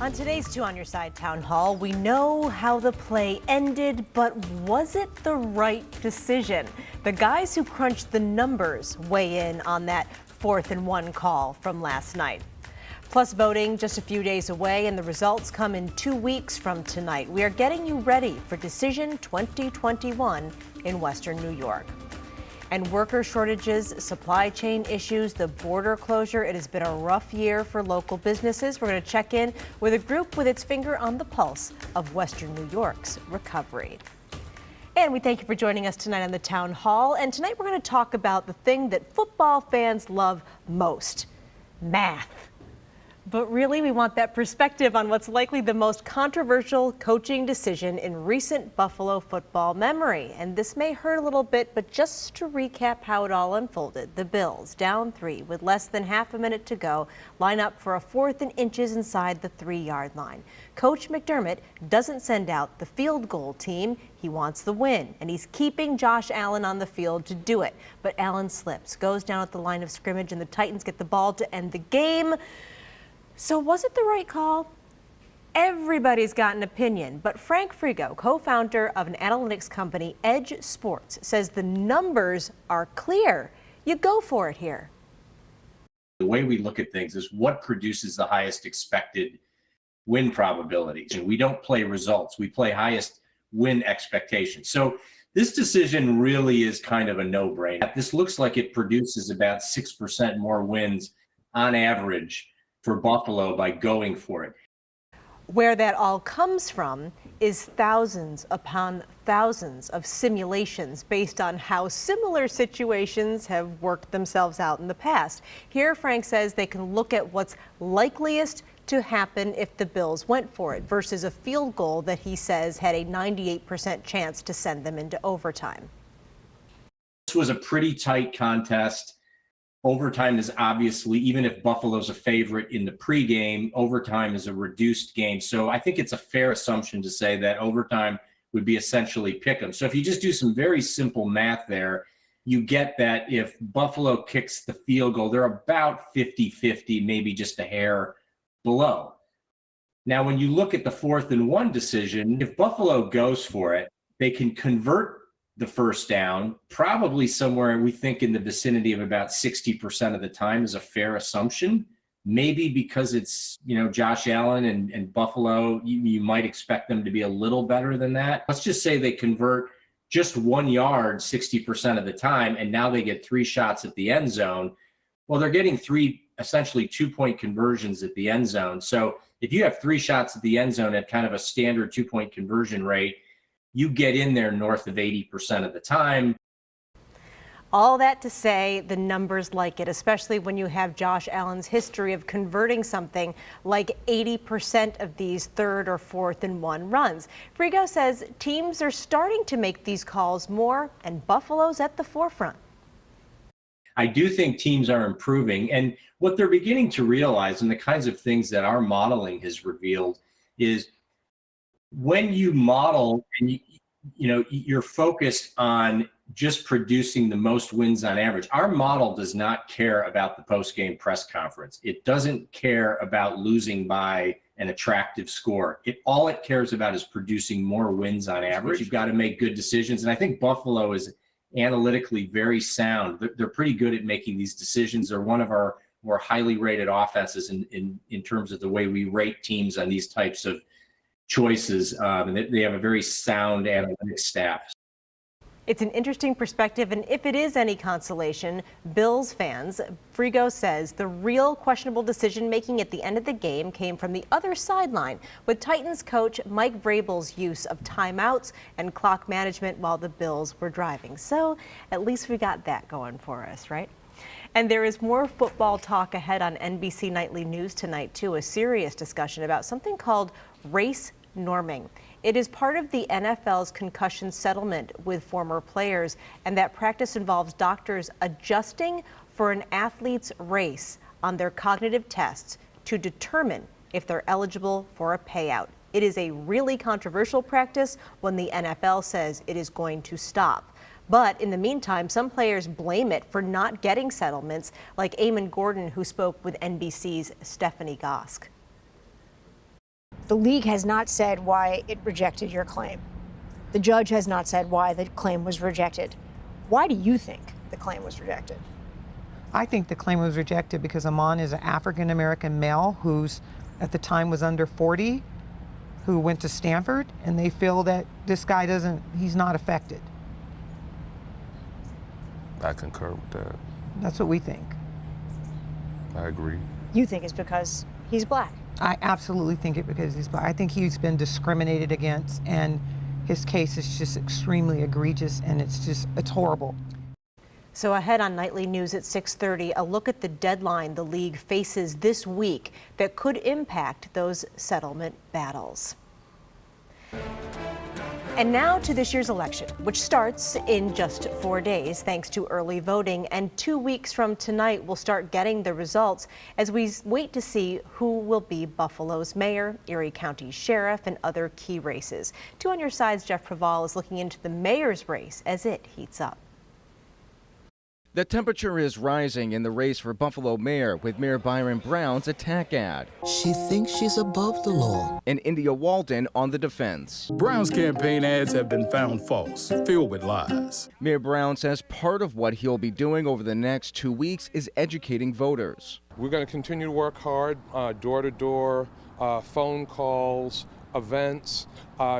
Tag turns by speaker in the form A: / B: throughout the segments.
A: On today's Two on Your Side Town Hall, we know how the play ended, but was it the right decision? The guys who crunched the numbers weigh in on that 4th and 1 call from last night. Plus, voting just a few days away, and the results come in 2 weeks from tonight. We are getting you ready for Decision 2021 in Western New York. And worker shortages, supply chain issues, the border closure. It has been a rough year for local businesses. We're going to check in with a group with its finger on the pulse of Western New York's recovery. And we thank you for joining us tonight on the Town Hall. And tonight we're going to talk about the thing that football fans love most, math. But really, we want that perspective on what's likely the most controversial coaching decision in recent Buffalo football memory. And this may hurt a little bit, but just to recap how it all unfolded, the Bills, down 3 with less than half a minute to go, line up for a 4th and inches inside the 3-yard line. Coach McDermott doesn't send out the field goal team. He wants the win, and he's keeping Josh Allen on the field to do it. But Allen slips, goes down at the line of scrimmage, and the Titans get the ball to end the game. So was it the right call? Everybody's got an opinion, but Frank Frigo, co-founder of an analytics company, Edge Sports, says the numbers are clear. You go for it here.
B: The way we look at things is what produces the highest expected win probabilities. And we don't play results, we play highest win expectations. So this decision really is kind of a no-brainer. This looks like it produces about 6% more wins on average for Buffalo by going for it.
A: Where that all comes from is thousands upon thousands of simulations based on how similar situations have worked themselves out in the past. Here, Frank says they can look at what's likeliest to happen if the Bills went for it versus a field goal that he says had a 98% chance to send them into overtime.
B: This was a pretty tight contest. Overtime is obviously, even if Buffalo's a favorite in the pregame, overtime is a reduced game. So I think it's a fair assumption to say that overtime would be essentially pick 'em. So if you just do some very simple math there, you get that if Buffalo kicks the field goal, they're about 50-50, maybe just a hair below. Now, when you look at the 4th and 1 decision, if Buffalo goes for it, they can convert the first down, probably somewhere we think in the vicinity of about 60% of the time is a fair assumption. Maybe because it's, Josh Allen and Buffalo, you might expect them to be a little better than that. Let's just say they convert just 1 yard 60% of the time, and now they get 3 shots at the end zone. Well, they're getting 3 essentially 2-point conversions at the end zone. So if you have 3 shots at the end zone at kind of a standard 2-point conversion rate, you get in there north of 80% of the time.
A: All that to say, the numbers like it, especially when you have Josh Allen's history of converting something like 80% of these 3rd or 4th and 1 runs. Frigo says teams are starting to make these calls more, and Buffalo's at the forefront.
B: I do think teams are improving, and what they're beginning to realize, and the kinds of things that our modeling has revealed, is when you model and you're focused on just producing the most wins on average, our model does not care about the post-game press conference. It doesn't care about losing by an attractive score. All it cares about is producing more wins on average. You've got to make good decisions, and I think Buffalo is analytically very sound. They're pretty good at making these decisions. They're one of our more highly rated offenses in terms of the way we rate teams on these types of choices, and they have a very sound analytics staff.
A: It's an interesting perspective, and if it is any consolation, Bills fans, Frigo says the real questionable decision-making at the end of the game came from the other sideline, with Titans coach Mike Vrabel's use of timeouts and clock management while the Bills were driving. So at least we got that going for us, right? And there is more football talk ahead on NBC Nightly News tonight, too, a serious discussion about something called race norming. It is part of the NFL's concussion settlement with former players, and that practice involves doctors adjusting for an athlete's race on their cognitive tests to determine if they're eligible for a payout. It is a really controversial practice when the NFL says it is going to stop. But in the meantime, some players blame it for not getting settlements, like Eamon Gordon, who spoke with NBC's Stephanie Gosk.
C: The league has not said why it rejected your claim. The judge has not said why the claim was rejected. Why do you think the claim was rejected?
D: I think the claim was rejected because Amon is an African-American male who's at the time was under 40, who went to Stanford, and they feel that this guy he's not affected.
E: I concur with that.
D: That's what we think.
E: I agree.
C: You think it's because he's black?
D: I absolutely think it because he's black. I think he's been discriminated against, and his case is just extremely egregious, and it's horrible.
A: So ahead on Nightly News at 6:30, a look at the deadline the league faces this week that could impact those settlement battles. And now to this year's election, which starts in just 4 days thanks to early voting. And 2 weeks from tonight, we'll start getting the results as we wait to see who will be Buffalo's mayor, Erie County sheriff, and other key races. 2 on your sides, Jeff Preval is looking into the mayor's race as it heats up.
F: The temperature is rising in the race for Buffalo mayor with Mayor Byron Brown's attack ad.
G: She thinks she's above the law.
F: And India Walton on the defense.
H: Brown's campaign ads have been found false, filled with lies.
F: Mayor Brown says part of what he'll be doing over the next 2 weeks is educating voters.
E: We're going to continue to work hard, door to door, phone calls, events,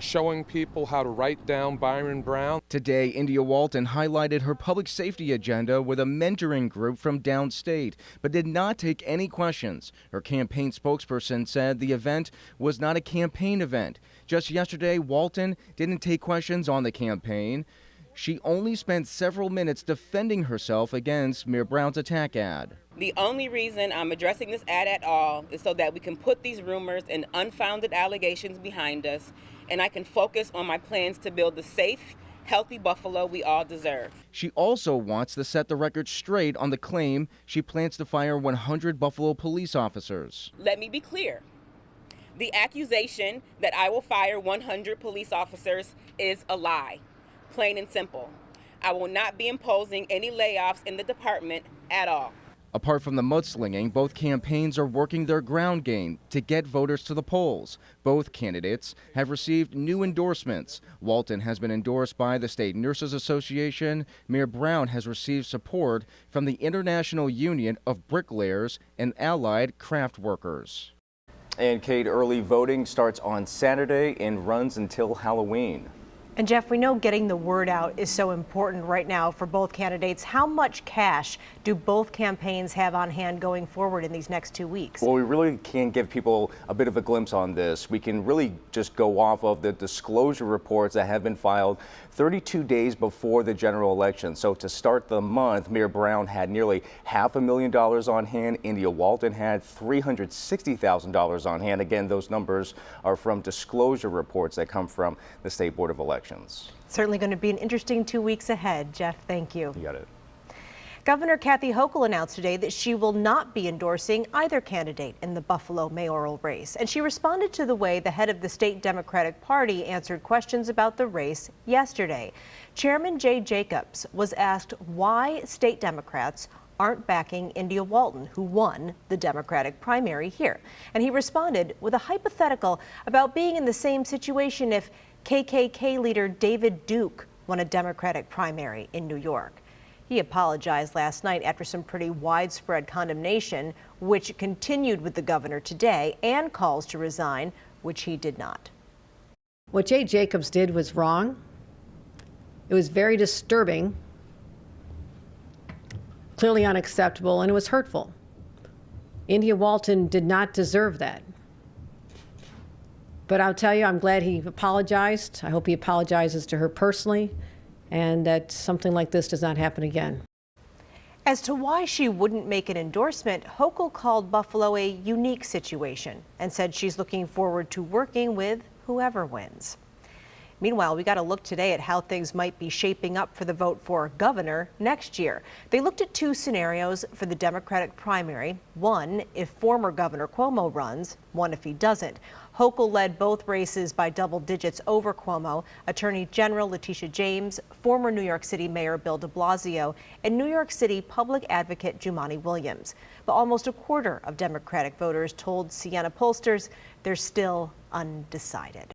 E: showing people how to write down Byron Brown.
F: Today, India Walton highlighted her public safety agenda with a mentoring group from downstate, but did not take any questions. Her campaign spokesperson said the event was not a campaign event. Just yesterday, Walton didn't take questions on the campaign. She only spent several minutes defending herself against Mayor Brown's attack ad.
I: The only reason I'm addressing this ad at all is so that we can put these rumors and unfounded allegations behind us, and I can focus on my plans to build the safe, healthy Buffalo we all deserve.
F: She also wants to set the record straight on the claim she plans to fire 100 Buffalo police officers.
I: Let me be clear. The accusation that I will fire 100 police officers is a lie, plain and simple. I will not be imposing any layoffs in the department at all.
F: Apart from the mudslinging, both campaigns are working their ground game to get voters to the polls. Both candidates have received new endorsements. Walton has been endorsed by the State Nurses Association. Mayor Brown has received support from the International Union of Bricklayers and Allied Craft Workers.
J: And Kate, early voting starts on Saturday and runs until Halloween.
A: And Jeff, we know getting the word out is so important right now for both candidates. How much cash do both campaigns have on hand going forward in these next 2 weeks?
J: Well, we really can give people a bit of a glimpse on this. We can really just go off of the disclosure reports that have been filed 32 days before the general election. So to start the month, Mayor Brown had nearly $500,000 on hand. India Walton had $360,000 on hand. Again, those numbers are from disclosure reports that come from the State Board of Elections.
A: Certainly going to be an interesting 2 weeks ahead. Jeff, thank you.
J: You got it.
A: Governor Kathy Hochul announced today that she will not be endorsing either candidate in the Buffalo mayoral race. And she responded to the way the head of the state Democratic Party answered questions about the race yesterday. Chairman Jay Jacobs was asked why state Democrats aren't backing India Walton, who won the Democratic primary here. And he responded with a hypothetical about being in the same situation if KKK leader David Duke won a Democratic primary in New York. He apologized last night after some pretty widespread condemnation, which continued with the governor today, and calls to resign, which he did not.
K: What Jay Jacobs did was wrong. It was very disturbing, clearly unacceptable, and it was hurtful. India Walton did not deserve that. But I'll tell you, I'm glad he apologized. I hope he apologizes to her personally, and that something like this does not happen again.
A: As to why she wouldn't make an endorsement, Hochul called Buffalo a unique situation and said she's looking forward to working with whoever wins. Meanwhile, we got to look today at how things might be shaping up for the vote for governor next year. They looked at two scenarios for the Democratic primary. One, if former Governor Cuomo runs, one if he doesn't. Hochul led both races by double digits over Cuomo. Attorney General Letitia James, former New York City Mayor Bill de Blasio, and New York City public advocate Jumaane Williams. But almost a quarter of Democratic voters told Siena pollsters they're still undecided.